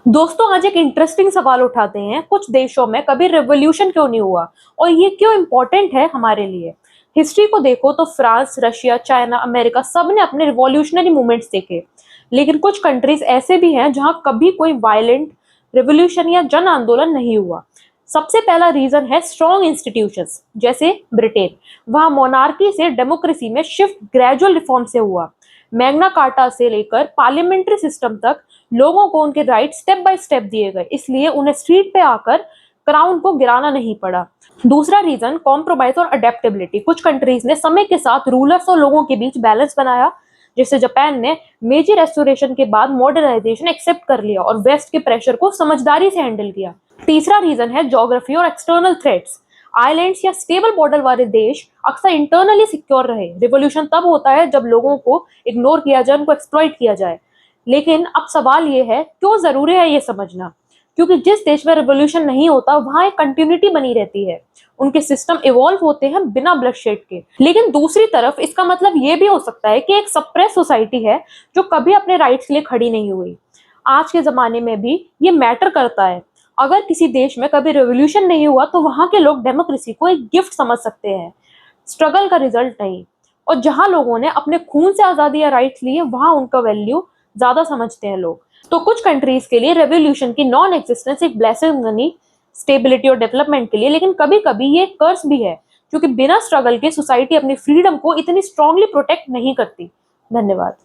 दोस्तों आज एक इंटरेस्टिंग सवाल उठाते हैं, कुछ देशों में कभी रेवोल्यूशन क्यों नहीं हुआ और ये क्यों इम्पोर्टेंट है हमारे लिए। हिस्ट्री को देखो तो फ्रांस, रशिया, चाइना, अमेरिका सब ने अपने रिवॉल्यूशनरी मूवमेंट्स देखे। लेकिन कुछ कंट्रीज ऐसे भी हैं जहां कभी कोई वायलेंट रेवोल्यूशन या जन आंदोलन नहीं हुआ। सबसे पहला रीजन है स्ट्रॉन्ग इंस्टीट्यूशंस, जैसे ब्रिटेन। वहां मोनार्की से डेमोक्रेसी में शिफ्ट ग्रेजुअल रिफॉर्म से हुआ। मैग्ना कार्टा से लेकर पार्लियामेंट्री सिस्टम तक लोगों को उनके राइट स्टेप बाय स्टेप दिए गए, इसलिए उन्हें स्ट्रीट पे आकर क्राउन को गिराना नहीं पड़ा। दूसरा रीजन कॉम्प्रोमाइज और अडेप्टेबिलिटी। कुछ कंट्रीज ने समय के साथ रूलर्स और लोगों के बीच बैलेंस बनाया। जैसे जापान ने मेजी रेस्टोरेशन के बाद मॉडर्नाइजेशन एक्सेप्ट कर लिया और वेस्ट के प्रेशर को समझदारी से हैंडल किया। तीसरा रीजन है ज्योग्राफी और एक्सटर्नल थ्रेट्स। आइलैंड्स या स्टेबल बॉर्डर वाले देश अक्सर इंटरनली सिक्योर रहे। रिवोल्यूशन तब होता है जब लोगों को इग्नोर किया जाए, उनको एक्सप्लॉइट किया जाए। लेकिन अब सवाल ये है, क्यों जरूरी है ये समझना? क्योंकि जिस देश में रिवोल्यूशन नहीं होता वहां एक कंटिन्यूटी बनी रहती है। उनके सिस्टम इवॉल्व होते हैं बिना ब्लडशेड के। लेकिन दूसरी तरफ इसका मतलब ये भी हो सकता है कि एक सप्रेस सोसाइटी है जो कभी अपने राइट्स के लिए खड़ी नहीं हुई। आज के जमाने में भी ये मैटर करता है। अगर किसी देश में कभी रेवोल्यूशन नहीं हुआ तो वहां के लोग डेमोक्रेसी को एक गिफ्ट समझ सकते हैं, स्ट्रगल का रिजल्ट नहीं। और जहां लोगों ने अपने खून से आजादी या राइट्स लिए वहां उनका वैल्यू ज्यादा समझते हैं लोग। तो कुछ कंट्रीज के लिए रेवोल्यूशन की नॉन एग्जिस्टेंस एक ब्लेसिंग बनी स्टेबिलिटी और डेवलपमेंट के लिए, लेकिन कभी कभी ये कर्स भी है, क्योंकि बिना स्ट्रगल के सोसाइटी अपनी फ्रीडम को इतनी स्ट्रांगली प्रोटेक्ट नहीं करती। धन्यवाद।